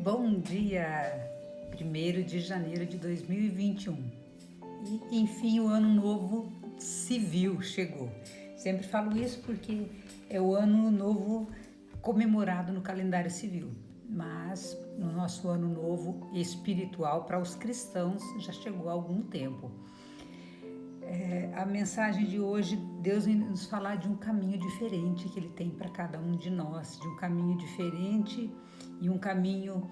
Bom dia, 1º de janeiro de 2021 e enfim o ano novo civil chegou. Sempre falo isso porque é o ano novo comemorado no calendário civil, mas no nosso ano novo espiritual para os cristãos já chegou há algum tempo. A mensagem de hoje, Deus vem nos falar de um caminho diferente que Ele tem para cada um de nós, de um caminho diferente e um caminho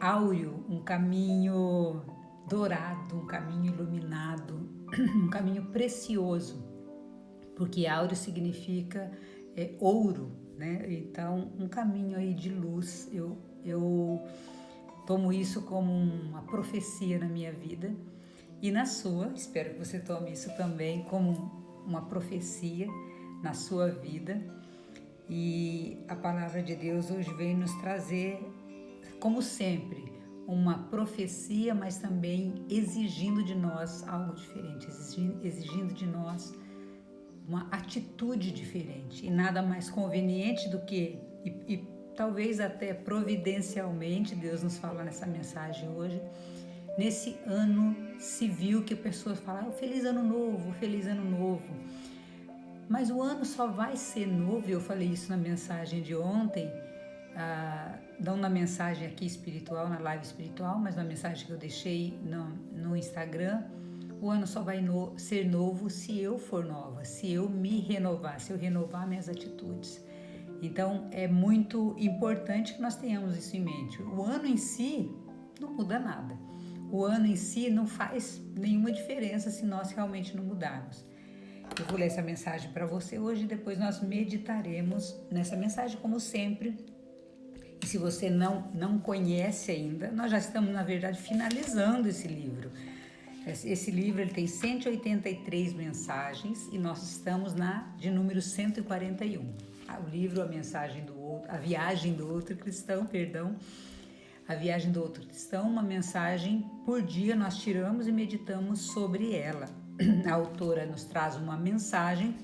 áureo, um caminho dourado, um caminho iluminado, um caminho precioso, porque áureo significa ouro, né? Então, um caminho aí de luz. Eu tomo isso como uma profecia na minha vida. E na sua, espero que você tome isso também como uma profecia na sua vida. E a palavra de Deus hoje vem nos trazer, como sempre, uma profecia, mas também exigindo de nós algo diferente, exigindo de nós uma atitude diferente. E nada mais conveniente do que, e talvez até providencialmente, Deus nos fala nessa mensagem hoje, nesse ano civil que pessoas falam, feliz ano novo, feliz ano novo. Mas o ano só vai ser novo, eu falei isso na mensagem de ontem, não na mensagem aqui espiritual, na live espiritual, mas na mensagem que eu deixei no Instagram. O ano só vai ser novo se eu for nova, se eu me renovar, se eu renovar minhas atitudes. Então é muito importante que nós tenhamos isso em mente. O ano em si não muda nada. O ano em si não faz nenhuma diferença se nós realmente não mudarmos. Eu vou ler essa mensagem para você hoje e depois nós meditaremos nessa mensagem como sempre. E se você não conhece ainda, nós já estamos, na verdade, finalizando esse livro. Esse livro ele tem 183 mensagens e nós estamos na de número 141. O livro A Viagem do Outro Cristão, A Viagem do Outro Cristão, uma mensagem por dia nós tiramos e meditamos sobre ela. A autora nos traz uma mensagem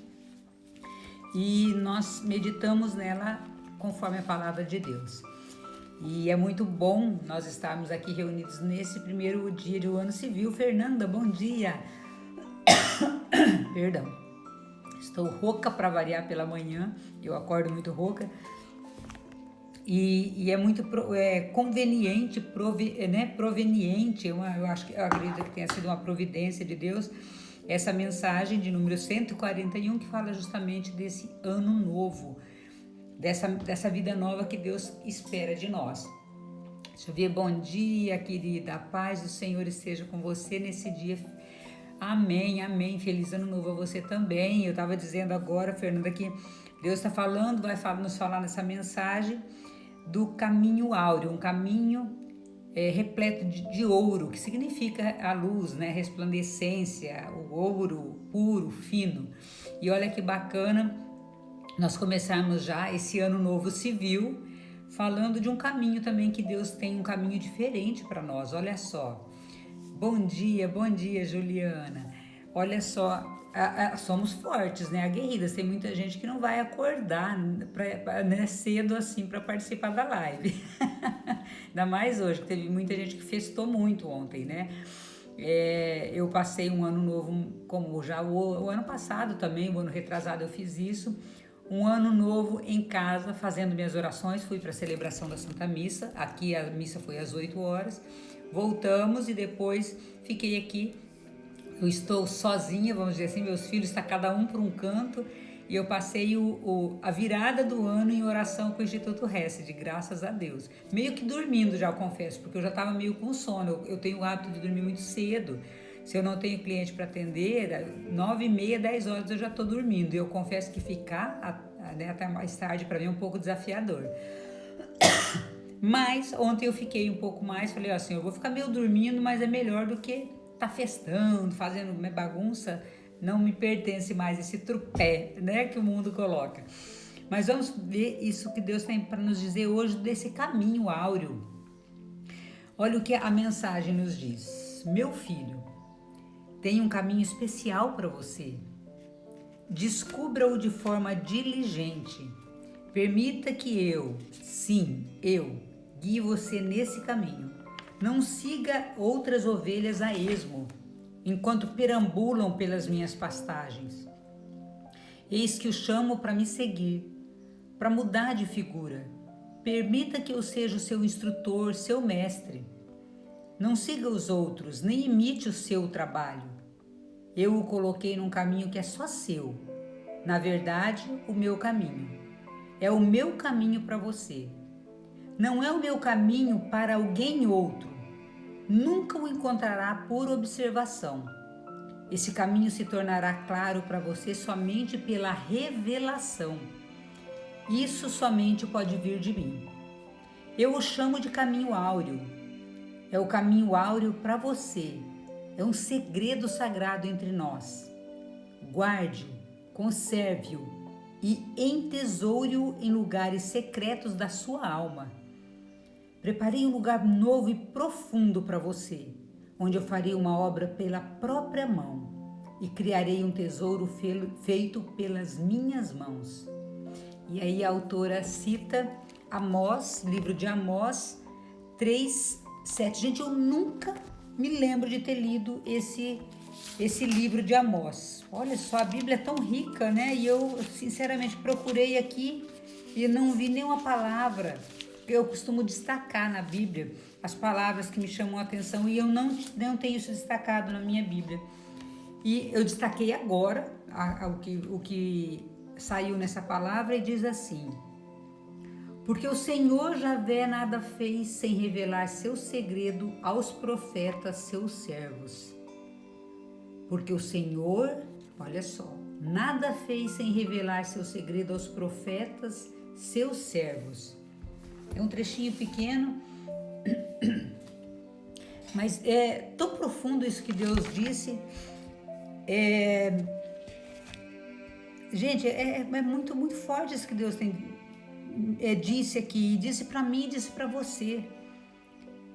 e nós meditamos nela conforme a palavra de Deus. E é muito bom nós estarmos aqui reunidos nesse primeiro dia do ano civil. Fernanda, bom dia! Perdão, estou rouca para variar pela manhã, eu acordo muito rouca. E é muito conveniente, proveniente, eu acredito que tenha sido uma providência de Deus, essa mensagem de número 141 que fala justamente desse ano novo, dessa vida nova que Deus espera de nós. Deixa eu ver, bom dia, querida, a paz do Senhor esteja com você nesse dia. Amém, amém, feliz ano novo a você também. Eu estava dizendo agora, Fernanda, que Deus está falando, vai nos falar nessa mensagem do caminho áureo, um caminho repleto de ouro, que significa a luz, né? Resplandecência, o ouro puro, fino. E olha que bacana, nós começamos já esse ano novo civil, falando de um caminho também que Deus tem, um caminho diferente para nós. Olha só, bom dia, Juliana. Olha só, somos fortes, né? Aguerridas. Tem muita gente que não vai acordar cedo assim para participar da live. Ainda mais hoje, que teve muita gente que festou muito ontem, né? Eu passei um ano novo, como já o ano passado também, o ano retrasado eu fiz isso. Um ano novo em casa, fazendo minhas orações. Fui para a celebração da Santa Missa. Aqui a missa foi às 8 horas. Voltamos e depois fiquei aqui. Eu estou sozinha, vamos dizer assim, meus filhos estão cada um por um canto e eu passei a virada do ano em oração com o Instituto Hesed, graças a Deus. Meio que dormindo já, eu confesso, porque eu já estava meio com sono, eu tenho o hábito de dormir muito cedo. Se eu não tenho cliente para atender, 9h30, 10 horas eu já estou dormindo. E eu confesso que ficar até mais tarde para mim é um pouco desafiador. Mas ontem eu fiquei um pouco mais, falei assim, eu vou ficar meio dormindo, mas é melhor do que tá festando, fazendo uma bagunça, não me pertence mais esse trupé, né, que o mundo coloca. Mas vamos ver isso que Deus tem para nos dizer hoje desse caminho áureo. Olha o que a mensagem nos diz. Meu filho, tem um caminho especial para você. Descubra-o de forma diligente. Permita que eu, guie você nesse caminho. Não siga outras ovelhas a esmo, enquanto perambulam pelas minhas pastagens. Eis que o chamo para me seguir, para mudar de figura. Permita que eu seja o seu instrutor, seu mestre. Não siga os outros, nem imite o seu trabalho. Eu o coloquei num caminho que é só seu. Na verdade, o meu caminho. É o meu caminho para você. Não é o meu caminho para alguém outro. Nunca o encontrará por observação. Esse caminho se tornará claro para você somente pela revelação. Isso somente pode vir de mim. Eu o chamo de caminho áureo. É o caminho áureo para você. É um segredo sagrado entre nós. Guarde-o, conserve-o e entesoure-o em lugares secretos da sua alma. Preparei um lugar novo e profundo para você, onde eu farei uma obra pela própria mão e criarei um tesouro feito pelas minhas mãos. E aí a autora cita Amós, livro de Amós 3:7. Gente, eu nunca me lembro de ter lido esse livro de Amós. Olha só, a Bíblia é tão rica, né? E eu, sinceramente, procurei aqui e não vi nenhuma palavra. Eu costumo destacar na Bíblia as palavras que me chamam a atenção e eu não tenho isso destacado na minha Bíblia. E eu destaquei agora o que saiu nessa palavra e diz assim: porque o Senhor Javé nada fez sem revelar seu segredo aos profetas, seus servos. Porque o Senhor, olha só, nada fez sem revelar seu segredo aos profetas, seus servos. É um trechinho pequeno, mas é tão profundo isso que Deus disse. Gente, é muito, muito forte isso que Deus disse aqui, disse para mim, disse para você.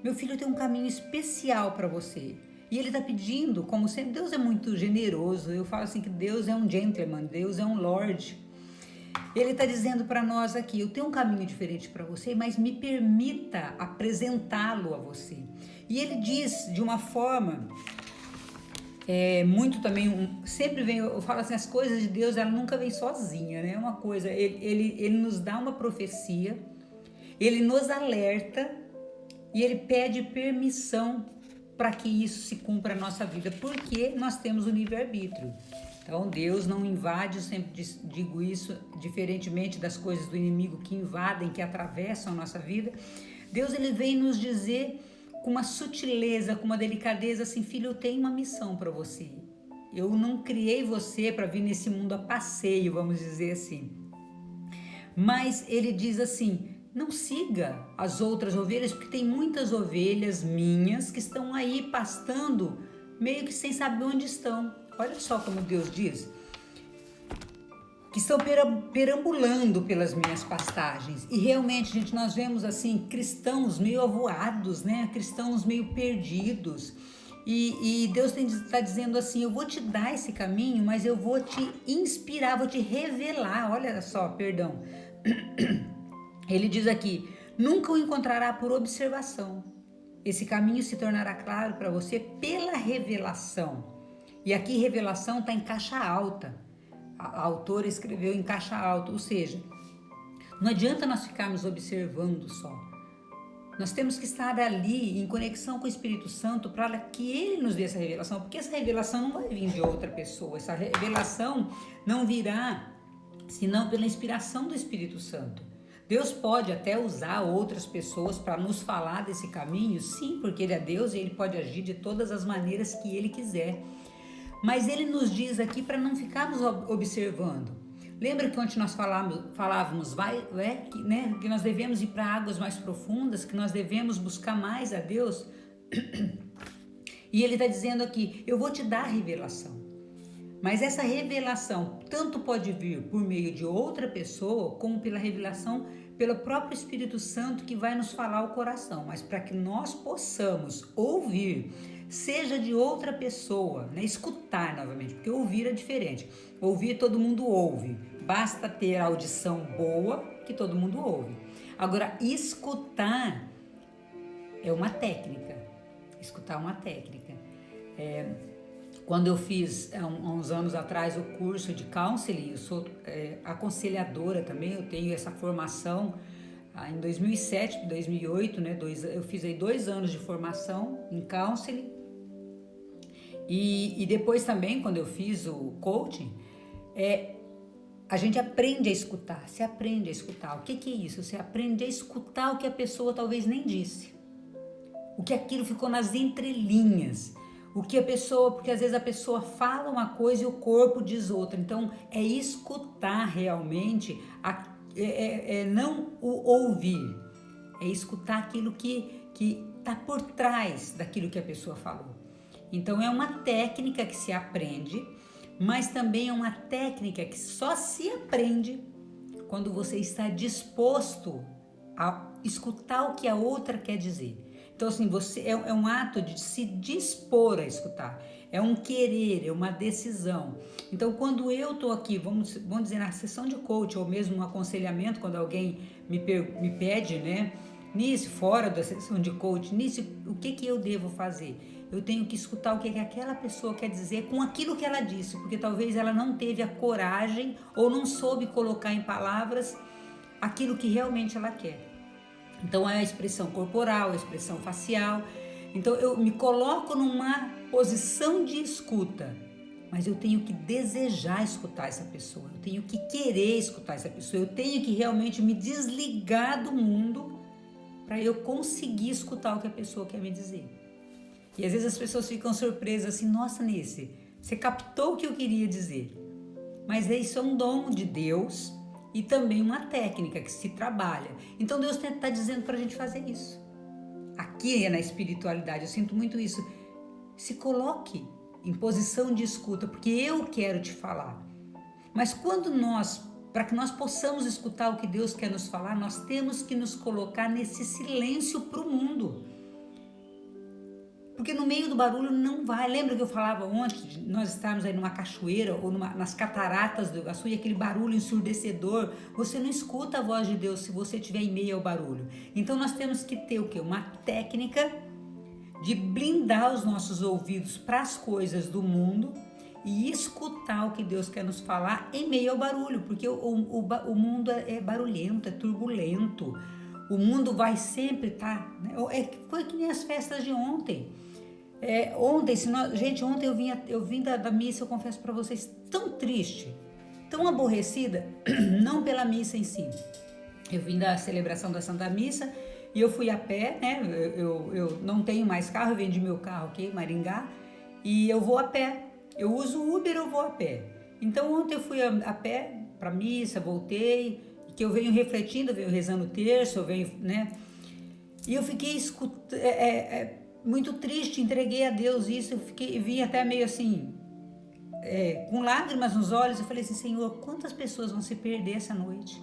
Meu filho tem um caminho especial para você. E ele está pedindo, como sempre, Deus é muito generoso. Eu falo assim que Deus é um gentleman, Deus é um lord. Ele está dizendo para nós aqui: eu tenho um caminho diferente para você, mas me permita apresentá-lo a você. E ele diz de uma forma muito também, sempre vem, eu falo assim, as coisas de Deus, ela nunca vem sozinha, né? Uma coisa, ele nos dá uma profecia, ele nos alerta e ele pede permissão para que isso se cumpra na nossa vida, porque nós temos o livre-arbítrio. Então Deus não invade, eu sempre digo isso, diferentemente das coisas do inimigo que invadem, que atravessam a nossa vida. Deus, ele vem nos dizer com uma sutileza, com uma delicadeza, assim: filho, eu tenho uma missão para você. Eu não criei você para vir nesse mundo a passeio, vamos dizer assim. Mas ele diz assim: não siga as outras ovelhas, porque tem muitas ovelhas minhas que estão aí pastando, meio que sem saber onde estão. Olha só como Deus diz: que estão perambulando pelas minhas pastagens. E realmente, gente, nós vemos assim cristãos meio avoados, né? Cristãos meio perdidos. E Deus está dizendo assim: eu vou te dar esse caminho, mas eu vou te inspirar, vou te revelar. Olha só, perdão. Ele diz aqui: nunca o encontrará por observação. Esse caminho se tornará claro para você pela revelação. E aqui revelação está em caixa alta. A autora escreveu em caixa alta, ou seja, não adianta nós ficarmos observando só. Nós temos que estar ali em conexão com o Espírito Santo para que ele nos dê essa revelação, porque essa revelação não vai vir de outra pessoa, essa revelação não virá senão pela inspiração do Espírito Santo. Deus pode até usar outras pessoas para nos falar desse caminho, sim, porque ele é Deus e ele pode agir de todas as maneiras que ele quiser. Mas ele nos diz aqui para não ficarmos observando. Lembra que ontem nós falávamos que nós devemos ir para águas mais profundas, que nós devemos buscar mais a Deus? E ele está dizendo aqui: eu vou te dar a revelação. Mas essa revelação tanto pode vir por meio de outra pessoa, como pela revelação pelo próprio Espírito Santo que vai nos falar o coração. Mas para que nós possamos ouvir, seja de outra pessoa, né? Escutar novamente, porque ouvir é diferente. Ouvir todo mundo ouve, basta ter a audição boa que todo mundo ouve. Agora, escutar é uma técnica. Escutar é uma técnica. Quando eu fiz, há uns anos atrás, o curso de counseling, eu sou aconselhadora também, eu tenho essa formação em 2007, 2008, né, eu fiz aí 2 anos de formação em counseling. E depois também, quando eu fiz o coaching, a gente aprende a escutar, você aprende a escutar. O que é isso? Você aprende a escutar o que a pessoa talvez nem disse. O que aquilo ficou nas entrelinhas. O que a pessoa, porque às vezes a pessoa fala uma coisa e o corpo diz outra. Então, é escutar realmente, não o ouvir. É escutar aquilo que está por trás daquilo que a pessoa falou. Então, é uma técnica que se aprende, mas também é uma técnica que só se aprende quando você está disposto a escutar o que a outra quer dizer. Então, assim, é um ato de se dispor a escutar, é um querer, é uma decisão. Então, quando eu estou aqui, vamos dizer, na sessão de coaching, ou mesmo um aconselhamento, quando alguém me pede, né, nisso, fora da sessão de coaching, nisso, o que eu devo fazer? Eu tenho que escutar o que aquela pessoa quer dizer com aquilo que ela disse, porque talvez ela não teve a coragem ou não soube colocar em palavras aquilo que realmente ela quer. Então é a expressão corporal, a expressão facial. Então eu me coloco numa posição de escuta, mas eu tenho que desejar escutar essa pessoa, eu tenho que querer escutar essa pessoa, eu tenho que realmente me desligar do mundo para eu conseguir escutar o que a pessoa quer me dizer. E às vezes as pessoas ficam surpresas assim, nossa, Nice, você captou o que eu queria dizer. Mas isso é um dom de Deus e também uma técnica que se trabalha. Então Deus está dizendo para a gente fazer isso. Aqui na espiritualidade, eu sinto muito isso. Se coloque em posição de escuta, porque eu quero te falar. Mas para que nós possamos escutar o que Deus quer nos falar, nós temos que nos colocar nesse silêncio para o mundo. Porque no meio do barulho não vai. Lembra que eu falava ontem de nós estarmos aí numa cachoeira ou nas cataratas do Iguaçu e aquele barulho ensurdecedor? Você não escuta a voz de Deus se você estiver em meio ao barulho. Então nós temos que ter o quê? Uma técnica de blindar os nossos ouvidos para as coisas do mundo e escutar o que Deus quer nos falar em meio ao barulho. Porque o mundo é barulhento, é turbulento. O mundo vai sempre estar... Foi que nem as festas de ontem. Ontem eu vim da missa, eu confesso para vocês, tão triste, tão aborrecida, não pela missa em si. Eu vim da celebração da Santa Missa e eu fui a pé, né? Eu não tenho mais carro, eu vendi meu carro aqui em Maringá e eu vou a pé. Eu uso Uber, eu vou a pé. Então ontem eu fui a pé para missa, voltei, que eu venho refletindo, eu venho rezando o terço, eu venho, né? E eu fiquei muito triste, entreguei a Deus isso, vim até meio assim, com lágrimas nos olhos, eu falei assim, Senhor, quantas pessoas vão se perder essa noite?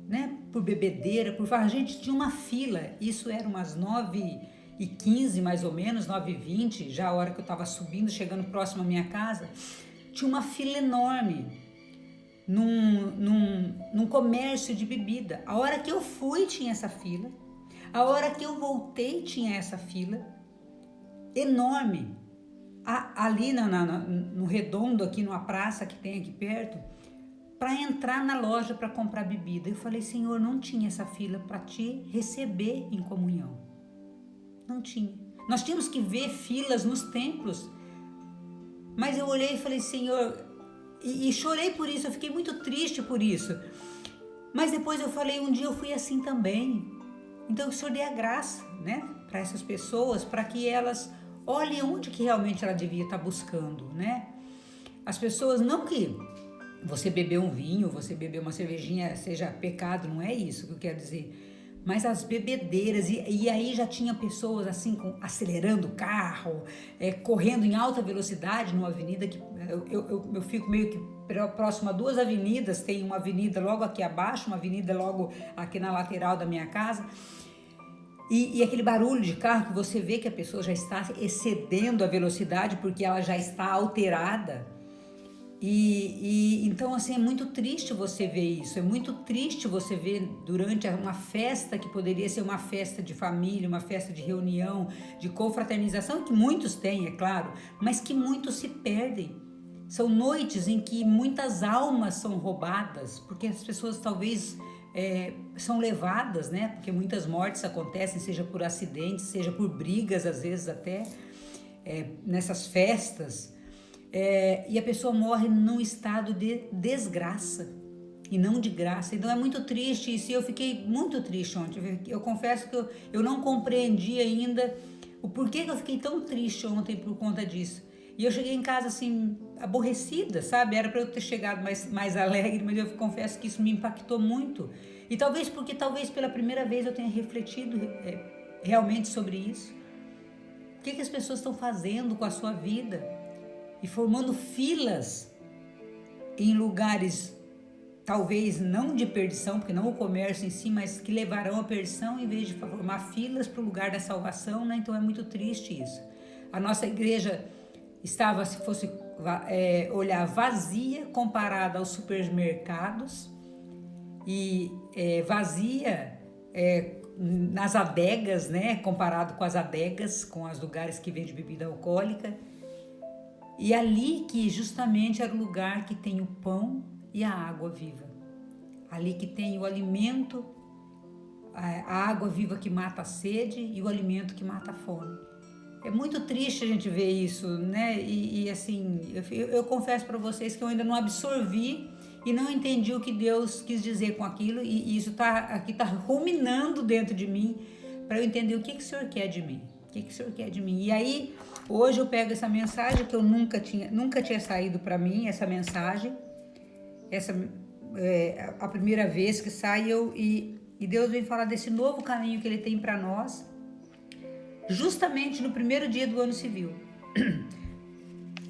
Né? Por bebedeira, a gente tinha uma fila, isso era umas 9h15 mais ou menos, 9h20, já a hora que eu estava subindo, chegando próximo à minha casa, tinha uma fila enorme, num comércio de bebida. A hora que eu fui tinha essa fila, a hora que eu voltei tinha essa fila enorme. Ali no Redondo, aqui numa praça que tem aqui perto, para entrar na loja para comprar bebida. Eu falei, Senhor, não tinha essa fila para te receber em comunhão. Não tinha. Nós tínhamos que ver filas nos templos. Mas eu olhei e falei, Senhor, e chorei por isso, eu fiquei muito triste por isso. Mas depois eu falei, um dia eu fui assim também. Então o Senhor dê a graça, né, para essas pessoas, para que elas olhem onde que realmente ela devia estar buscando, né? As pessoas, não que você beber um vinho, você beber uma cervejinha seja pecado, não é isso que eu quero dizer. Mas as bebedeiras, e aí já tinha pessoas assim, acelerando o carro, correndo em alta velocidade numa avenida que eu fico meio que próximo a 2 avenidas, tem uma avenida logo aqui abaixo, uma avenida logo aqui na lateral da minha casa, e aquele barulho de carro que você vê que a pessoa já está excedendo a velocidade porque ela já está alterada. Então, assim, é muito triste você ver isso, é muito triste você ver durante uma festa que poderia ser uma festa de família, uma festa de reunião, de confraternização, que muitos têm, é claro, mas que muitos se perdem. São noites em que muitas almas são roubadas, porque as pessoas talvez são levadas, né? Porque muitas mortes acontecem, seja por acidentes, seja por brigas, às vezes até, nessas festas. E a pessoa morre num estado de desgraça e não de graça. Então é muito triste isso, e eu fiquei muito triste ontem. Eu confesso que eu não compreendi ainda o porquê que eu fiquei tão triste ontem por conta disso. E eu cheguei em casa assim, aborrecida, sabe? Era para eu ter chegado mais alegre, mas eu confesso que isso me impactou muito. E talvez pela primeira vez eu tenha refletido realmente sobre isso. O que as pessoas estão fazendo com a sua vida? E formando filas em lugares talvez não de perdição, porque não o comércio em si, mas que levarão à perdição em vez de formar filas para o lugar da salvação, né? Então é muito triste isso. A nossa igreja estava, se fosse olhar, vazia comparada aos supermercados e vazia nas adegas, né? Comparado com as adegas, com os lugares que vendem bebida alcoólica. E ali que justamente era o lugar que tem o pão e a água viva. Ali que tem o alimento, a água viva que mata a sede e o alimento que mata a fome. É muito triste a gente ver isso, né? E assim, eu confesso para vocês que eu ainda não absorvi e não entendi o que Deus quis dizer com aquilo. E isso tá ruminando dentro de mim para eu entender o que o Senhor quer de mim. O que o Senhor quer de mim? E aí, hoje eu pego essa mensagem que eu nunca tinha saído para mim, essa mensagem. Essa a primeira vez que sai e Deus vem falar desse novo caminho que Ele tem para nós, justamente no primeiro dia do ano civil.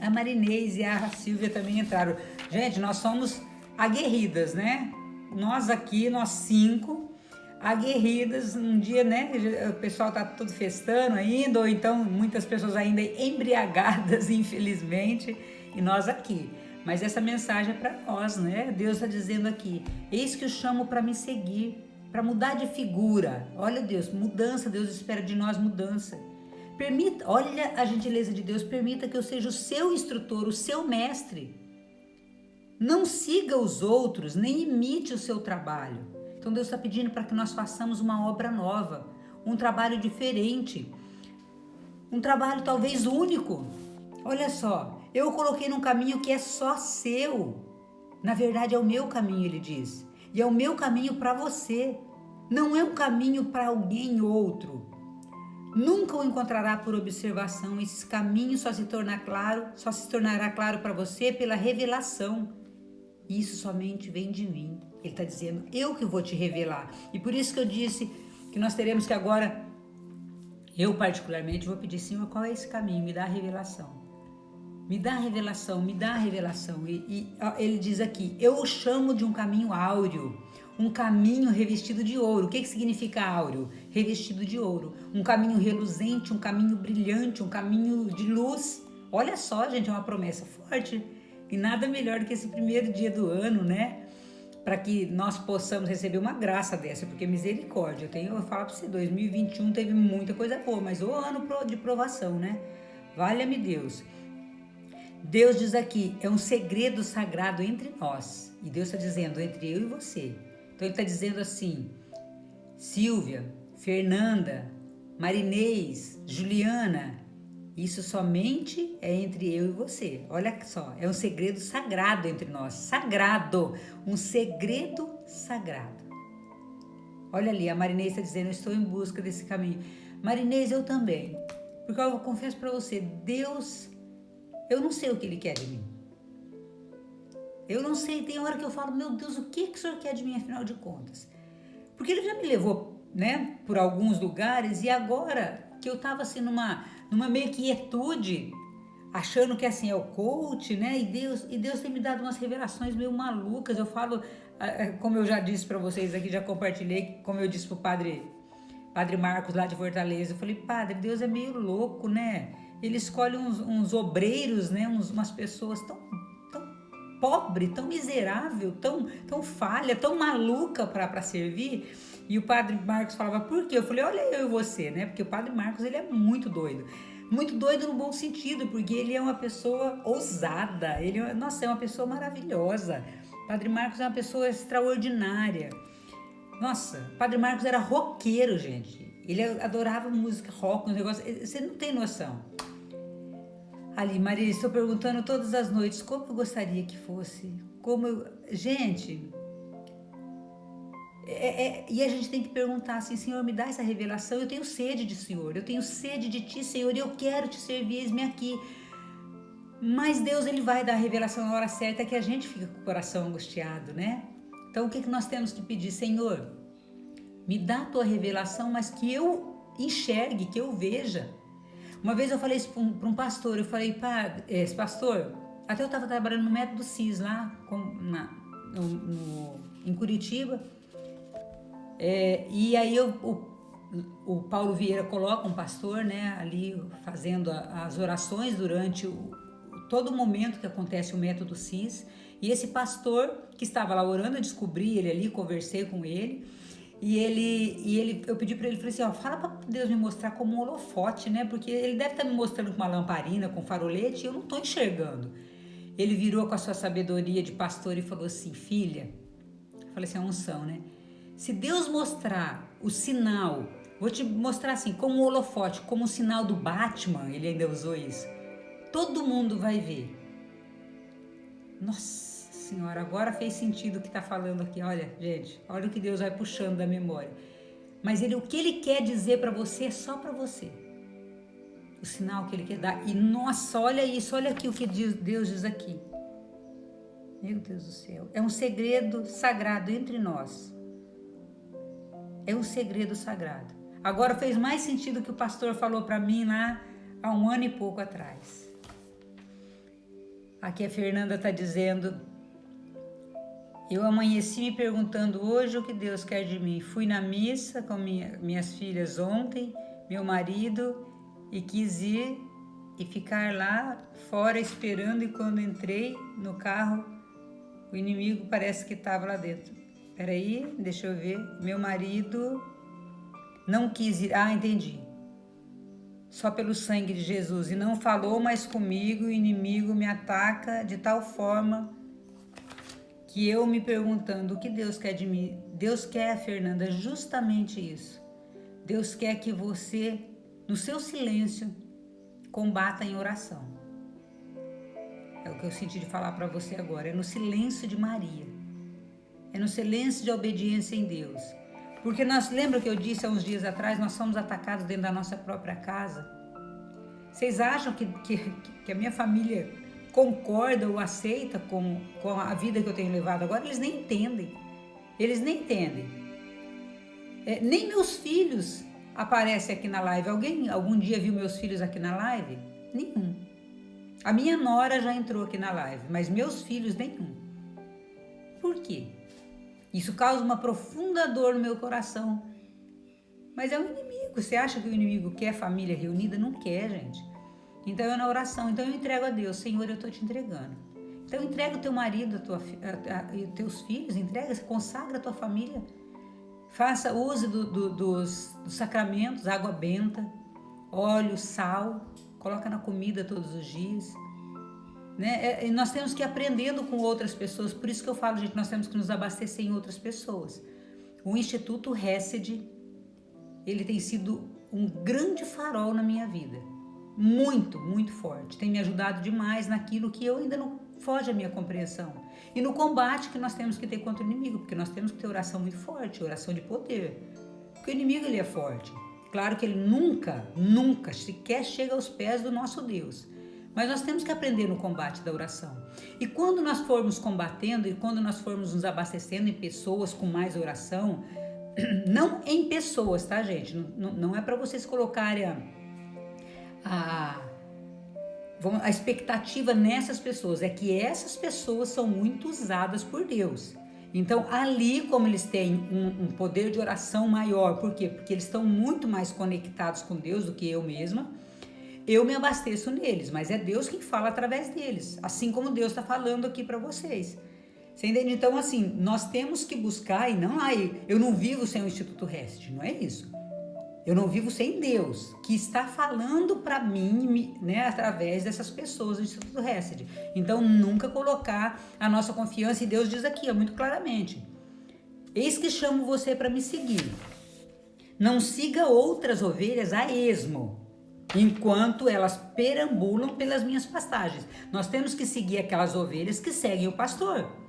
A Marinês e a Silvia também entraram. Gente, nós somos aguerridas, né? Nós aqui, nós 5, aguerridas, um dia, né? O pessoal tá tudo festando ainda, ou então muitas pessoas ainda embriagadas, infelizmente, e nós aqui. Mas essa mensagem é para nós, né? Deus está dizendo aqui: eis que eu chamo para me seguir, para mudar de figura. Olha, Deus, mudança, Deus espera de nós mudança. Permita, olha a gentileza de Deus, permita que eu seja o seu instrutor, o seu mestre. Não siga os outros, nem imite o seu trabalho. Então Deus está pedindo para que nós façamos uma obra nova, um trabalho diferente, um trabalho talvez único. Olha só, eu o coloquei num caminho que é só seu. Na verdade é o meu caminho, ele diz. E é o meu caminho para você. Não é um caminho para alguém outro. Nunca o encontrará por observação. Esse caminho só se tornará claro para você pela revelação. E isso somente vem de mim. Ele está dizendo, eu que vou te revelar. E por isso que eu disse que nós teremos que agora, eu particularmente vou pedir, Senhor, qual é esse caminho? Me dá a revelação. Me dá a revelação, me dá a revelação. E ele diz aqui, eu o chamo de um caminho áureo, um caminho revestido de ouro. O que significa áureo? Revestido de ouro. Um caminho reluzente, um caminho brilhante, um caminho de luz. Olha só, gente, é uma promessa forte. E nada melhor do que esse primeiro dia do ano, né? Para que nós possamos receber uma graça dessa, porque misericórdia. Eu falo para você, 2021 teve muita coisa boa, mas o ano de provação, né? Valha-me Deus. Deus diz aqui, é um segredo sagrado entre nós. E Deus está dizendo, entre eu e você. Então ele está dizendo assim, Silvia, Fernanda, Marinês, Juliana, isso somente é entre eu e você. Olha só, é um segredo sagrado entre nós. Sagrado, um segredo sagrado. Olha ali, a Marinês está dizendo, eu estou em busca desse caminho. Marinês, eu também. Porque eu confesso para você, Deus, eu não sei o que Ele quer de mim. Eu não sei, tem hora que eu falo, meu Deus, o que o Senhor quer de mim, afinal de contas? Porque Ele já me levou, né, por alguns lugares, e agora que eu estava assim numa meio quietude, achando que assim é o coach, né, e Deus tem me dado umas revelações meio malucas. Eu falo, como eu já disse para vocês aqui, já compartilhei, como eu disse pro Padre Marcos lá de Fortaleza, eu falei, Padre, Deus é meio louco, né? Ele escolhe uns obreiros, né, umas pessoas tão pobre, tão miserável, tão falha, tão maluca para servir. E o Padre Marcos falava, por quê? Eu falei, olha eu e você, né? Porque o Padre Marcos, ele é muito doido no bom sentido, porque ele é uma pessoa ousada, nossa, é uma pessoa maravilhosa. Padre Marcos é uma pessoa extraordinária. Nossa, Padre Marcos era roqueiro, gente. Ele adorava música rock, um negócio, você não tem noção. Ali, Maria, estou perguntando todas as noites como eu gostaria que fosse. Gente, e a gente tem que perguntar assim, Senhor, me dá essa revelação, eu tenho sede de Senhor, eu tenho sede de Ti, Senhor, e eu quero Te servir, eis-me aqui. Mas Deus, Ele vai dar a revelação na hora certa, que a gente fica com o coração angustiado, né? Então, o que nós temos que pedir? Senhor, me dá a Tua revelação, mas que eu enxergue, que eu veja. Uma vez eu falei isso para um pastor, eu falei, pastor, até eu estava trabalhando no método CIS lá em Curitiba, e aí o Paulo Vieira coloca um pastor, né, ali fazendo as orações durante todo o momento que acontece o método CIS, e esse pastor que estava lá orando, eu descobri ele ali, conversei com ele, eu pedi para ele, falei assim, fala para Deus me mostrar como um holofote, né? Porque ele deve estar me mostrando com uma lamparina, com farolete, e eu não estou enxergando. Ele virou com a sua sabedoria de pastor e falou assim, filha, eu falei assim, a unção, né? Se Deus mostrar o sinal, vou te mostrar assim, como um holofote, como o sinal do Batman, ele ainda usou isso, todo mundo vai ver. Nossa Senhora, agora fez sentido o que está falando aqui. Olha, gente, olha o que Deus vai puxando da memória. Mas o que Ele quer dizer para você é só para você. O sinal que Ele quer dar. E nossa, olha isso, olha aqui o que Deus diz aqui. Meu Deus do céu. É um segredo sagrado entre nós. É um segredo sagrado. Agora fez mais sentido o que o pastor falou para mim lá há 1 ano e pouco atrás. Aqui a Fernanda está dizendo... Eu amanheci me perguntando hoje o que Deus quer de mim. Fui na missa com minhas filhas ontem, meu marido, e quis ir e ficar lá fora esperando. E quando entrei no carro, o inimigo parece que estava lá dentro. Peraí, deixa eu ver. Meu marido não quis ir. Ah, entendi. Só pelo sangue de Jesus. E não falou mais comigo, o inimigo me ataca de tal forma... que eu me perguntando o que Deus quer de mim. Deus quer, Fernanda, justamente isso. Deus quer que você, no seu silêncio, combata em oração. É o que eu senti de falar para você agora. É no silêncio de Maria. É no silêncio de obediência em Deus. Porque lembra que eu disse há uns dias atrás, nós somos atacados dentro da nossa própria casa? Vocês acham que a minha família... concorda ou aceita com a vida que eu tenho levado agora? Eles nem entendem. Nem meus filhos aparecem aqui na live. Alguém algum dia viu meus filhos aqui na live? Nenhum. A minha nora já entrou aqui na live, mas meus filhos nenhum. Por quê? Isso causa uma profunda dor no meu coração. Mas é um inimigo. Você acha que o inimigo quer família reunida? Não quer, gente. Então eu na oração, então eu entrego a Deus, Senhor, eu estou te entregando. Então entrega o teu marido, e os teus filhos, entrega, consagra a tua família. Faça uso dos sacramentos, água benta, óleo, sal, coloca na comida todos os dias. Né? E nós temos que ir aprendendo com outras pessoas, por isso que eu falo, gente, nós temos que nos abastecer em outras pessoas. O Instituto Hesed, ele tem sido um grande farol na minha vida. Muito, muito forte. Tem me ajudado demais naquilo que eu ainda não foge à minha compreensão. E no combate que nós temos que ter contra o inimigo, porque nós temos que ter oração muito forte, oração de poder. Porque o inimigo, ele é forte. Claro que ele nunca sequer chega aos pés do nosso Deus. Mas nós temos que aprender no combate da oração. E quando nós formos combatendo e quando nós formos nos abastecendo em pessoas com mais oração, não em pessoas, tá, gente? Não é para vocês colocarem a expectativa nessas pessoas, é que essas pessoas são muito usadas por Deus. Então ali, como eles têm um poder de oração maior, por quê? Porque eles estão muito mais conectados com Deus do que eu mesma, Eu me abasteço neles, mas é Deus quem fala através deles, assim como Deus está falando aqui para vocês. Você entende? Então, assim, nós temos que buscar e não, eu não vivo sem o Instituto REST, não é isso. Eu não vivo sem Deus, que está falando para mim, né, através dessas pessoas do Instituto REST. Então, nunca colocar a nossa confiança, e Deus diz aqui, muito claramente, eis que chamo você para me seguir. Não siga outras ovelhas a esmo, enquanto elas perambulam pelas minhas pastagens. Nós temos que seguir aquelas ovelhas que seguem o pastor.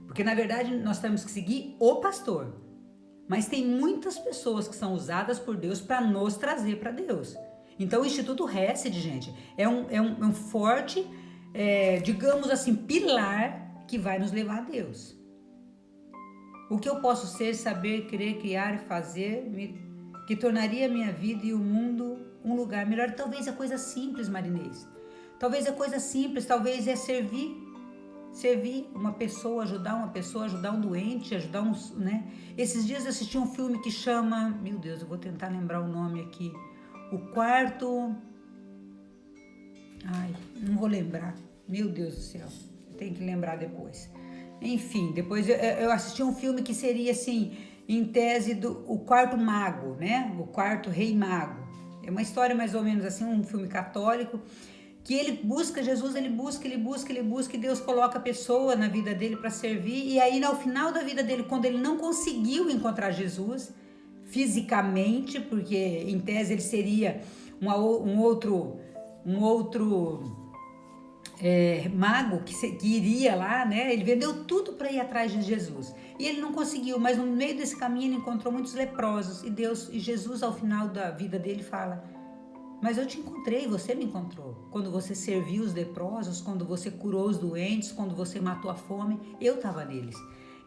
Porque, na verdade, nós temos que seguir o pastor. Mas tem muitas pessoas que são usadas por Deus para nos trazer para Deus. Então, o Instituto REST, gente, é um forte, digamos assim, pilar que vai nos levar a Deus. O que eu posso ser, saber, crer, criar e fazer, que tornaria a minha vida e o mundo um lugar melhor. Talvez é coisa simples, Marinês. Talvez é coisa simples, talvez é servir uma pessoa, ajudar um doente, ajudar um, né? Esses dias eu assisti um filme que chama, meu Deus, eu vou tentar lembrar o nome aqui, O Quarto, não vou lembrar, meu Deus do céu, tenho que lembrar depois. Enfim, depois eu assisti um filme que seria assim, em tese o Quarto Mago, né? O Quarto Rei Mago. É uma história mais ou menos assim, um filme católico, que ele busca Jesus, ele busca, e Deus coloca a pessoa na vida dele para servir, e aí no final da vida dele, quando ele não conseguiu encontrar Jesus fisicamente, porque em tese ele seria um outro mago que iria lá, né? Ele vendeu tudo para ir atrás de Jesus, e ele não conseguiu, mas no meio desse caminho ele encontrou muitos leprosos, e Jesus ao final da vida dele fala: mas eu te encontrei, você me encontrou. Quando você serviu os leprosos, quando você curou os doentes, quando você matou a fome, eu estava neles.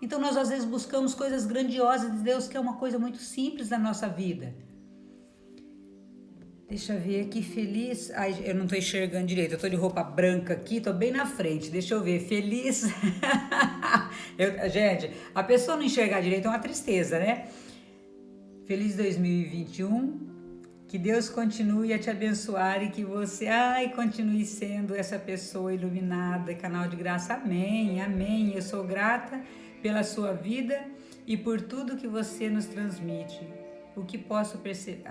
Então nós às vezes buscamos coisas grandiosas de Deus, que é uma coisa muito simples na nossa vida. Deixa eu ver aqui, feliz... Ai, eu não estou enxergando direito, eu estou de roupa branca aqui, estou bem na frente. Deixa eu ver, feliz... Gente, a pessoa não enxergar direito é uma tristeza, né? Feliz 2021... Que Deus continue a te abençoar e que você, continue sendo essa pessoa iluminada, canal de graça. Amém, amém. Eu sou grata pela sua vida e por tudo que você nos transmite. O que posso perceber...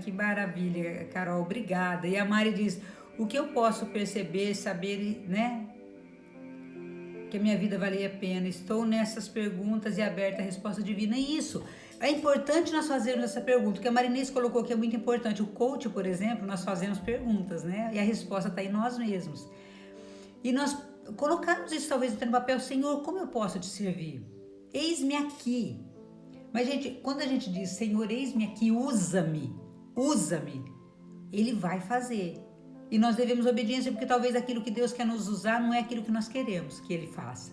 que maravilha, Carol, obrigada. E a Mari diz, o que eu posso perceber, saber, né? Que a minha vida valia a pena. Estou nessas perguntas e aberta à resposta divina. E isso... É importante nós fazermos essa pergunta, que a Marinês colocou que é muito importante. O coach, por exemplo, nós fazemos perguntas, né? E a resposta está em nós mesmos. E nós colocarmos isso talvez no papel: Senhor, como eu posso te servir? Eis-me aqui. Mas, gente, quando a gente diz, Senhor, eis-me aqui, usa-me, Ele vai fazer. E nós devemos obediência, porque talvez aquilo que Deus quer nos usar não é aquilo que nós queremos que Ele faça.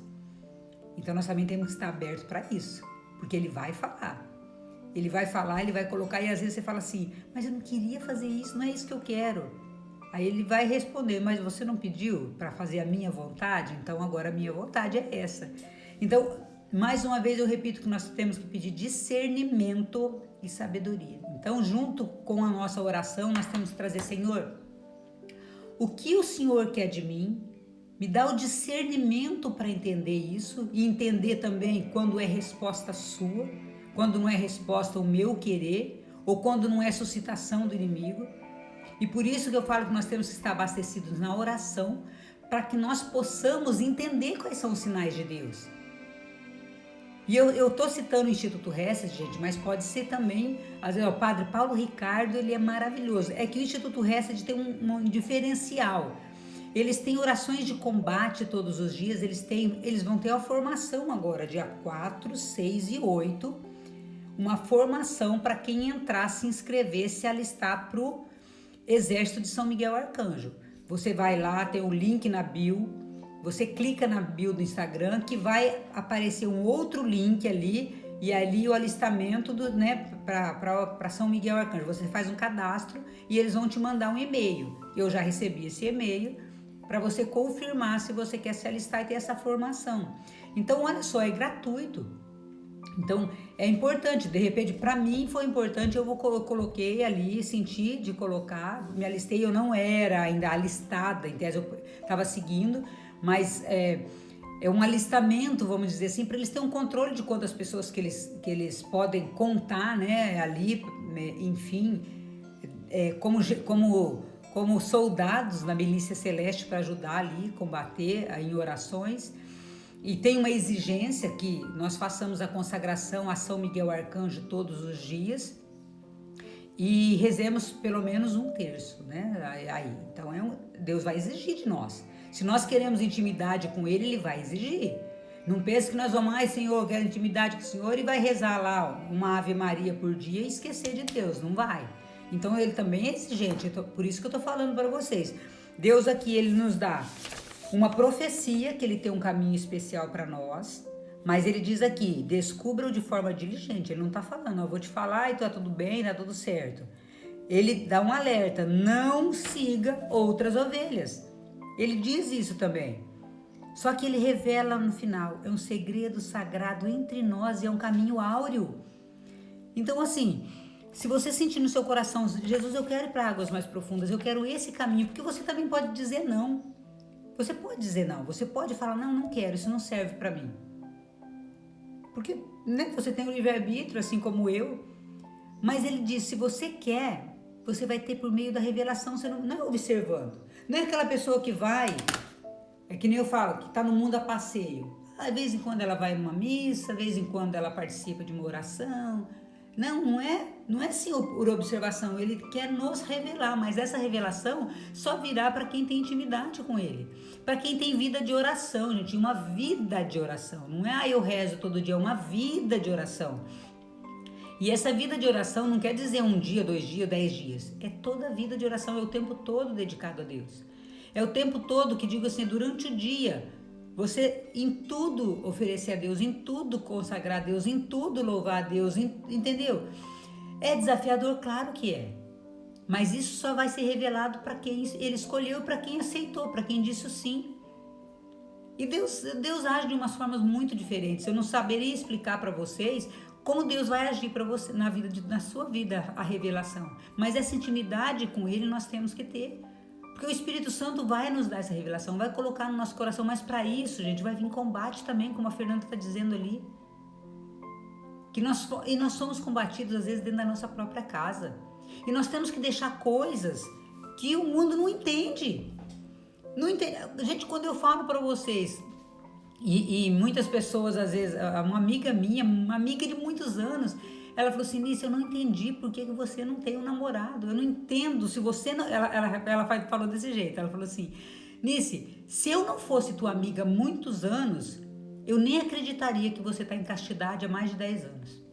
Então, nós também temos que estar abertos para isso, porque Ele vai falar. Ele vai falar, Ele vai colocar, e às vezes você fala assim, mas eu não queria fazer isso, não é isso que eu quero. Aí Ele vai responder, mas você não pediu para fazer a minha vontade? Então agora a minha vontade é essa. Então, mais uma vez eu repito que nós temos que pedir discernimento e sabedoria. Então, junto com a nossa oração, nós temos que trazer, Senhor, o que o Senhor quer de mim? Me dá o discernimento para entender isso, e entender também quando é resposta sua, quando não é resposta ao meu querer, ou quando não é suscitação do inimigo. E por isso que eu falo que nós temos que estar abastecidos na oração, para que nós possamos entender quais são os sinais de Deus. E eu estou citando o Instituto REST, gente, mas pode ser também, às vezes, o Padre Paulo Ricardo, ele é maravilhoso. É que o Instituto REST tem um diferencial. Eles têm orações de combate todos os dias, eles vão ter a formação agora, dia 4, 6 e 8, uma formação para quem entrar, se inscrever, se alistar para o Exército de São Miguel Arcanjo. Você vai lá, tem o link na bio, você clica na bio do Instagram, que vai aparecer um outro link ali, e ali o alistamento para São Miguel Arcanjo. Você faz um cadastro e eles vão te mandar um e-mail. Eu já recebi esse e-mail, para você confirmar se você quer se alistar e ter essa formação. Então, olha só, é gratuito. Então, é importante, de repente, para mim foi importante, eu coloquei ali, senti de colocar, me alistei, eu não era ainda alistada, em tese eu estava seguindo, mas é um alistamento, vamos dizer assim, para eles terem um controle de quantas pessoas que eles podem contar, né, ali, enfim, como soldados na milícia celeste para ajudar ali, combater em orações. E tem uma exigência que nós façamos a consagração a São Miguel Arcanjo todos os dias e rezemos pelo menos 1/3, né? Aí, então Deus vai exigir de nós. Se nós queremos intimidade com Ele, Ele vai exigir. Não pense que nós vamos, ai Senhor, eu quero intimidade com o Senhor, e vai rezar lá uma Ave Maria por dia e esquecer de Deus, não vai. Então Ele também é exigente, por isso que eu tô falando para vocês. Deus aqui, Ele nos dá uma profecia, que Ele tem um caminho especial para nós, mas Ele diz aqui, descubra-o de forma diligente. Ele não tá falando, eu vou te falar e tá tudo bem, tá tudo certo. Ele dá um alerta, não siga outras ovelhas. Ele diz isso também. Só que Ele revela no final, é um segredo sagrado entre nós e é um caminho áureo. Então assim, se você sentir no seu coração, Jesus, eu quero ir para águas mais profundas, eu quero esse caminho, porque você também pode dizer não. Você pode dizer não, você pode falar, não quero, isso não serve para mim. Porque, né, você tem o livre-arbítrio, assim como eu. Mas Ele diz, se você quer, você vai ter por meio da revelação, você não é observando. Não é aquela pessoa que vai, é que nem eu falo, que está no mundo a passeio. De vez em quando ela vai numa missa, de vez em quando ela participa de uma oração. Não é assim por observação, Ele quer nos revelar, mas essa revelação só virá para quem tem intimidade com Ele, para quem tem vida de oração, gente, uma vida de oração, não é eu rezo todo dia, é uma vida de oração. E essa vida de oração não quer dizer 1 dia, 2 dias, 10 dias, é toda a vida de oração, é o tempo todo dedicado a Deus, é o tempo todo que digo assim, durante o dia, você em tudo oferecer a Deus, em tudo consagrar a Deus, em tudo louvar a Deus, entendeu? É desafiador, claro que é. Mas isso só vai ser revelado para quem Ele escolheu, para quem aceitou, para quem disse o sim. E Deus age de umas formas muito diferentes. Eu não saberia explicar para vocês como Deus vai agir para você na sua vida, a revelação. Mas essa intimidade com Ele nós temos que ter. Porque o Espírito Santo vai nos dar essa revelação, vai colocar no nosso coração, mas para isso, gente, vai vir combate também, como a Fernanda está dizendo ali. E nós somos combatidos, às vezes, dentro da nossa própria casa. E nós temos que deixar coisas que o mundo não entende. Não entende. Gente, quando eu falo para vocês, e muitas pessoas, às vezes, uma amiga minha, uma amiga de muitos anos, ela falou assim, Nice, eu não entendi por que você não tem um namorado. Eu não entendo se você não... Ela falou desse jeito. Ela falou assim, Nice, se eu não fosse tua amiga há muitos anos, eu nem acreditaria que você está em castidade há mais de 10 anos.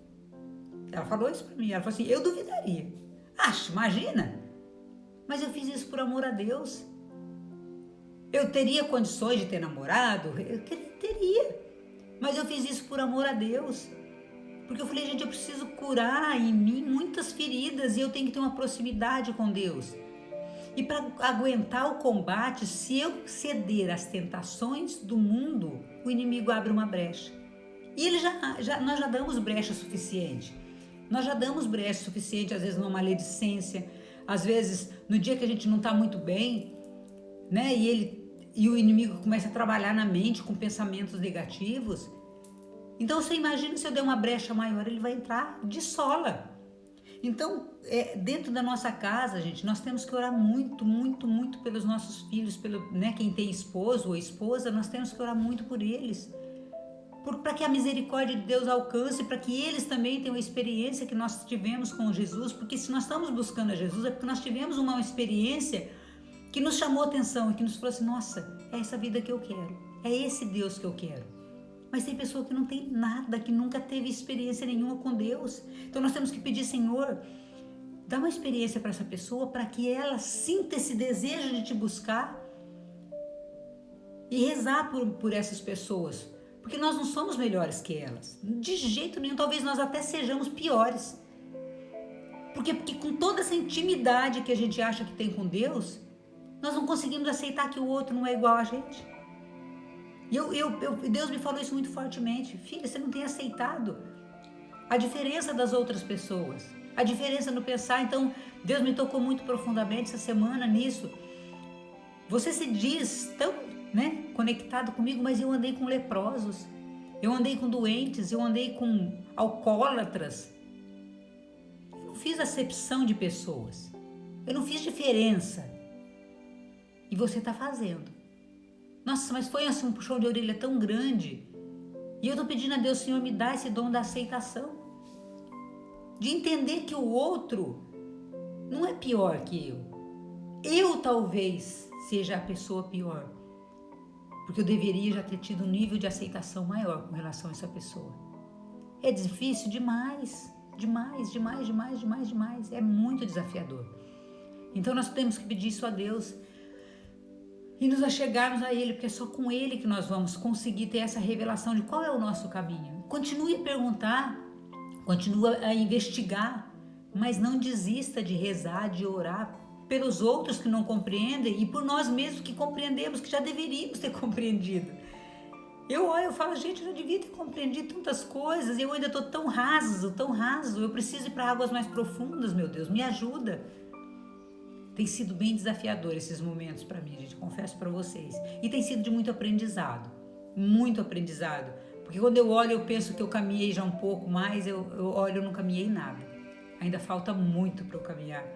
Ela falou isso para mim. Ela falou assim, eu duvidaria. Imagina. Mas eu fiz isso por amor a Deus. Eu teria condições de ter namorado? Eu teria. Mas eu fiz isso por amor a Deus. Porque eu falei, gente, eu preciso curar em mim muitas feridas e eu tenho que ter uma proximidade com Deus. E para aguentar o combate, se eu ceder às tentações do mundo, o inimigo abre uma brecha. E nós já damos brecha suficiente. Nós já damos brecha suficiente, às vezes numa maledicência, às vezes no dia que a gente não está muito bem, né? E o inimigo começa a trabalhar na mente com pensamentos negativos. Então você imagina se eu der uma brecha maior, ele vai entrar de sola. Então, dentro da nossa casa, gente, nós temos que orar muito, muito, muito pelos nossos filhos, quem tem esposo ou esposa, nós temos que orar muito por eles. Para que a misericórdia de Deus alcance, para que eles também tenham a experiência que nós tivemos com Jesus, porque se nós estamos buscando a Jesus, é porque nós tivemos uma experiência que nos chamou a atenção e que nos falou assim, nossa, é essa vida que eu quero, é esse Deus que eu quero. Mas tem pessoa que não tem nada, que nunca teve experiência nenhuma com Deus. Então nós temos que pedir, Senhor, dá uma experiência para essa pessoa, para que ela sinta esse desejo de te buscar e rezar por essas pessoas. Porque nós não somos melhores que elas. De jeito nenhum, talvez nós até sejamos piores. Porque com toda essa intimidade que a gente acha que tem com Deus, nós não conseguimos aceitar que o outro não é igual a gente. E Deus me falou isso muito fortemente. Filha, você não tem aceitado a diferença das outras pessoas, a diferença no pensar. Então, Deus me tocou muito profundamente essa semana nisso. Você se diz tão, conectado comigo, mas eu andei com leprosos, eu andei com doentes, eu andei com alcoólatras. Eu não fiz acepção de pessoas, eu não fiz diferença. E você está fazendo. Nossa, mas foi assim um puxão de orelha tão grande. E eu estou pedindo a Deus, Senhor, me dá esse dom da aceitação. De entender que o outro não é pior que eu. Eu talvez seja a pessoa pior. Porque eu deveria já ter tido um nível de aceitação maior com relação a essa pessoa. É difícil demais. Demais. É muito desafiador. Então nós temos que pedir isso a Deus. E nos achegarmos a Ele, porque é só com Ele que nós vamos conseguir ter essa revelação de qual é o nosso caminho. Continue a perguntar, continue a investigar, mas não desista de rezar, de orar pelos outros que não compreendem e por nós mesmos que compreendemos, que já deveríamos ter compreendido. Eu olho e falo, gente, eu já devia ter compreendido tantas coisas, eu ainda estou tão raso, eu preciso ir para águas mais profundas, meu Deus, me ajuda. Tem sido bem desafiador esses momentos para mim, gente, confesso para vocês. E tem sido de muito aprendizado, porque quando eu olho eu penso que eu caminhei já um pouco mais, eu olho e não caminhei nada. Ainda falta muito para eu caminhar,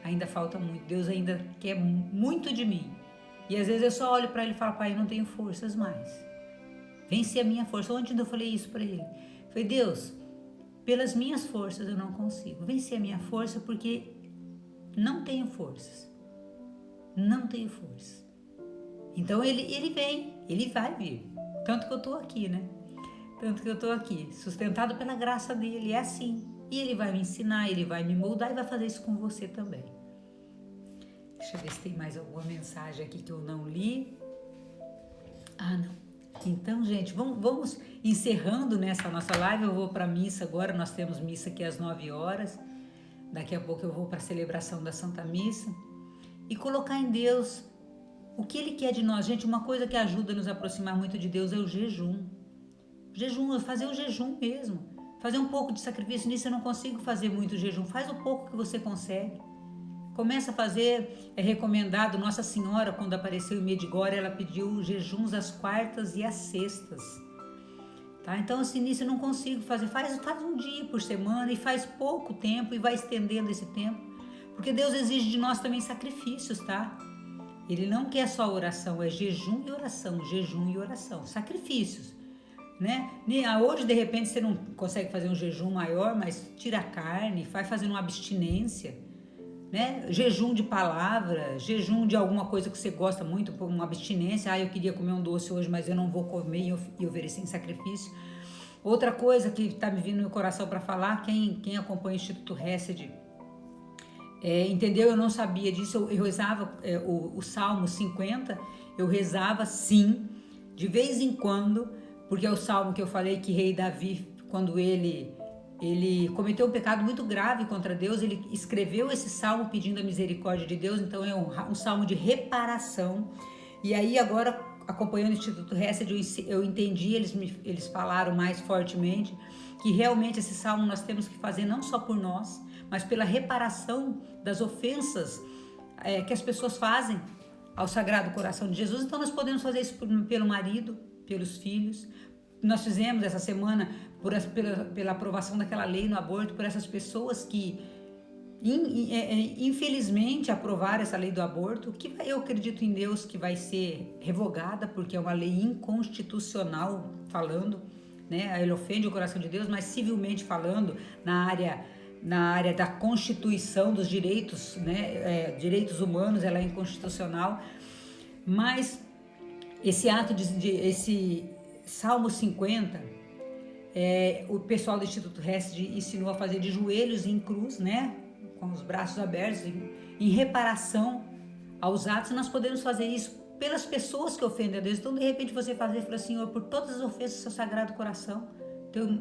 ainda falta muito, Deus ainda quer muito de mim. E às vezes eu só olho para Ele e falo, Pai, eu não tenho forças mais. Vence a minha força. Ontem eu falei isso para Ele. Falei, Deus, pelas minhas forças eu não consigo. Vencer a minha força porque não tenho forças. Então ele vem, ele vai vir. Tanto que eu tô aqui, sustentado pela graça dele, é assim. E ele vai me ensinar, ele vai me moldar e vai fazer isso com você também. Deixa eu ver se tem mais alguma mensagem aqui que eu não li. Ah, não. Então, gente, vamos encerrando nessa nossa live. Eu vou para a missa agora, nós temos missa aqui às 9 horas. Daqui a pouco eu vou para a celebração da Santa Missa e colocar em Deus o que Ele quer de nós. Gente, uma coisa que ajuda a nos aproximar muito de Deus é o jejum. Fazer o jejum mesmo. Fazer um pouco de sacrifício. Nisso eu não consigo fazer muito jejum. Faz o pouco que você consegue. Começa a fazer, é recomendado. Nossa Senhora, quando apareceu em Medjugorje, ela pediu jejuns às quartas e às sextas. Tá? Então, assim, nisso eu não consigo fazer. Faz um dia por semana e faz pouco tempo e vai estendendo esse tempo. Porque Deus exige de nós também sacrifícios, tá? Ele não quer só oração, é jejum e oração. Sacrifícios, né? Hoje, de repente, você não consegue fazer um jejum maior, mas tira a carne, vai fazendo uma abstinência, né? Jejum de palavra, jejum de alguma coisa que você gosta muito, por uma abstinência. Eu queria comer um doce hoje, mas eu não vou comer e oferecer em sacrifício. Outra coisa que está me vindo no meu coração para falar, quem acompanha o Instituto Hesed, entendeu? Eu não sabia disso, eu rezava o Salmo 50, eu rezava sim, de vez em quando, porque é o Salmo que eu falei que rei Davi, quando ele cometeu um pecado muito grave contra Deus, ele escreveu esse salmo pedindo a misericórdia de Deus, então é um salmo de reparação. E aí agora, acompanhando o Instituto Hesed, eu entendi, eles falaram mais fortemente, que realmente esse salmo nós temos que fazer não só por nós, mas pela reparação das ofensas que as pessoas fazem ao Sagrado Coração de Jesus. Então nós podemos fazer isso pelo marido, pelos filhos. Nós fizemos essa semana pela aprovação daquela lei no aborto, por essas pessoas que infelizmente aprovaram essa lei do aborto, que eu acredito em Deus que vai ser revogada, porque é uma lei inconstitucional falando, né? Ele ofende o coração de Deus, mas civilmente falando, na área da Constituição dos direitos, né? Direitos humanos, ela é inconstitucional. Mas esse ato esse Salmo 50, o pessoal do Instituto Hesed ensinou a fazer de joelhos em cruz, né? Com os braços abertos, em reparação aos atos. Nós podemos fazer isso pelas pessoas que ofendem a Deus. Então, de repente, você fazer, falar, Senhor, por todas as ofensas do seu Sagrado Coração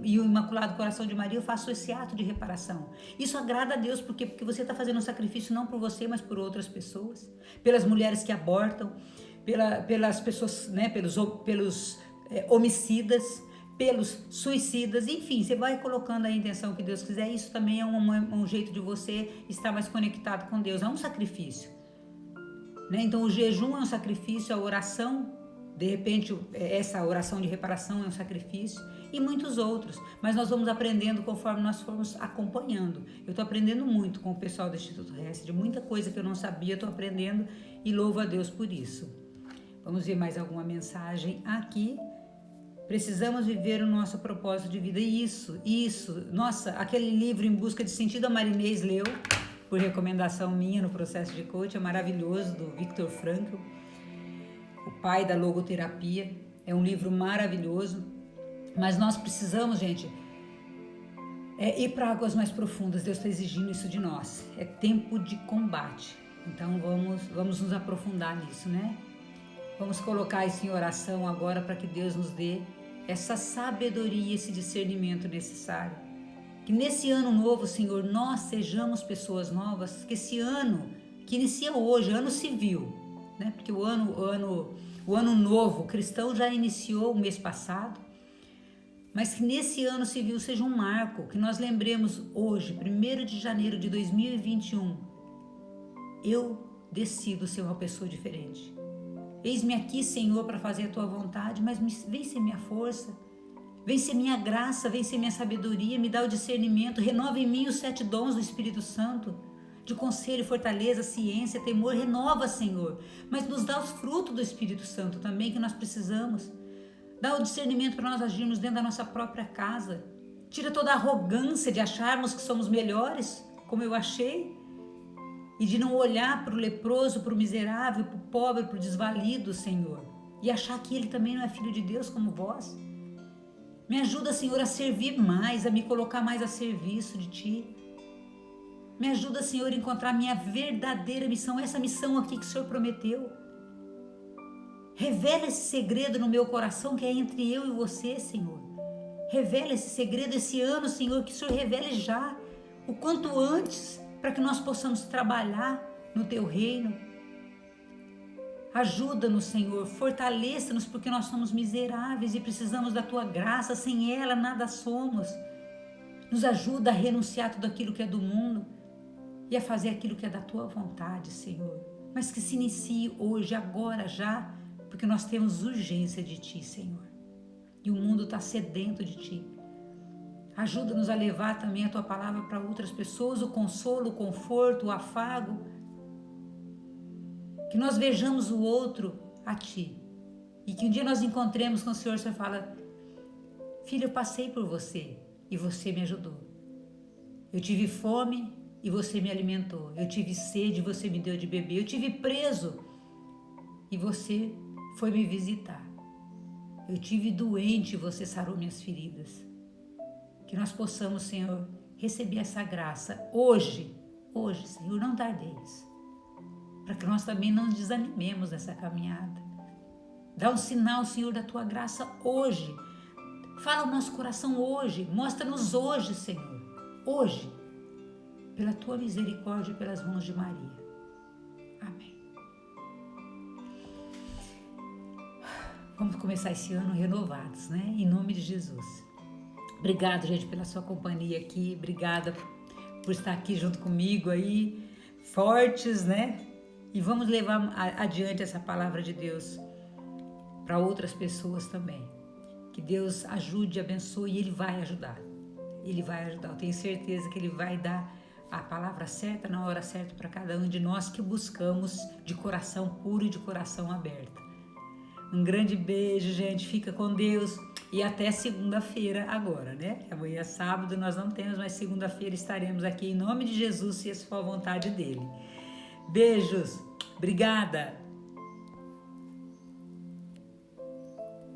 e o Imaculado Coração de Maria, eu faço esse ato de reparação. Isso agrada a Deus, porque você está fazendo um sacrifício não por você, mas por outras pessoas, pelas mulheres que abortam, pelas pessoas, né, pelos homicidas, pelos suicidas, enfim, você vai colocando a intenção que Deus quiser. Isso também é um jeito de você estar mais conectado com Deus, é um sacrifício, né? Então o jejum é um sacrifício, a oração, de repente essa oração de reparação é um sacrifício, e muitos outros, mas nós vamos aprendendo conforme nós formos acompanhando. Eu estou aprendendo muito com o pessoal do Instituto Hesed, muita coisa que eu não sabia, estou aprendendo e louvo a Deus por isso. Vamos ver mais alguma mensagem aqui. Precisamos viver o nosso propósito de vida. Isso. Nossa, aquele livro Em Busca de Sentido, a Marinês leu, por recomendação minha no processo de coach, é maravilhoso, do Viktor Frankl, o pai da logoterapia. É um livro maravilhoso, mas nós precisamos, gente, ir para águas mais profundas. Deus está exigindo isso de nós. É tempo de combate. Então vamos nos aprofundar nisso, né? Vamos colocar isso em oração agora para que Deus nos dê essa sabedoria, esse discernimento necessário. Que nesse ano novo, Senhor, nós sejamos pessoas novas, que esse ano, que inicia hoje, ano civil, né? Porque o ano novo cristão já iniciou o mês passado, mas que nesse ano civil seja um marco, que nós lembremos hoje, 1º de janeiro de 2021, eu decido ser uma pessoa diferente. Eis-me aqui, Senhor, para fazer a Tua vontade, mas vem ser minha força, vem ser minha graça, vem ser minha sabedoria, me dá o discernimento, renova em mim os 7 dons do Espírito Santo, de conselho, fortaleza, ciência, temor, renova, Senhor, mas nos dá os frutos do Espírito Santo também que nós precisamos. Dá o discernimento para nós agirmos dentro da nossa própria casa. Tira toda a arrogância de acharmos que somos melhores, como eu achei, e de não olhar para o leproso, para o miserável, para o pobre, para o desvalido, Senhor, e achar que ele também não é filho de Deus como vós. Me ajuda, Senhor, a servir mais, a me colocar mais a serviço de Ti. Me ajuda, Senhor, a encontrar minha verdadeira missão, essa missão aqui que o Senhor prometeu. Revela esse segredo no meu coração que é entre eu e você, Senhor. Revela esse segredo esse ano, Senhor, que o Senhor revele já, o quanto antes, para que nós possamos trabalhar no Teu reino. Ajuda-nos, Senhor, fortaleça-nos, porque nós somos miseráveis e precisamos da Tua graça, sem ela nada somos. Nos ajuda a renunciar tudo aquilo que é do mundo e a fazer aquilo que é da Tua vontade, Senhor. Mas que se inicie hoje, agora, já, porque nós temos urgência de Ti, Senhor. E o mundo está sedento de Ti. Ajuda-nos a levar também a Tua palavra para outras pessoas, o consolo, o conforto, o afago. Que nós vejamos o outro a Ti. E que um dia nós encontremos com o Senhor, o Senhor fala: filho, eu passei por você e você me ajudou. Eu tive fome e você me alimentou. Eu tive sede e você me deu de beber. Eu tive preso e você foi me visitar. Eu tive doente e você sarou minhas feridas. Que nós possamos, Senhor, receber essa graça hoje, Senhor, não tardeis, para que nós também não desanimemos nessa caminhada. Dá um sinal, Senhor, da Tua graça hoje. Fala o nosso coração hoje, mostra-nos hoje, Senhor, hoje, pela Tua misericórdia e pelas mãos de Maria. Amém. Vamos começar esse ano renovados, né? Em nome de Jesus. Obrigado, gente, pela sua companhia aqui. Obrigada por estar aqui junto comigo aí, fortes, né? E vamos levar adiante essa palavra de Deus para outras pessoas também. Que Deus ajude, abençoe, e Ele vai ajudar. Ele vai ajudar. Eu tenho certeza que Ele vai dar a palavra certa na hora certa para cada um de nós que buscamos de coração puro e de coração aberto. Um grande beijo, gente. Fica com Deus. E até segunda-feira agora, né? Amanhã é sábado, nós não temos, mas segunda-feira estaremos aqui em nome de Jesus, se essa for a vontade dele. Beijos. Obrigada.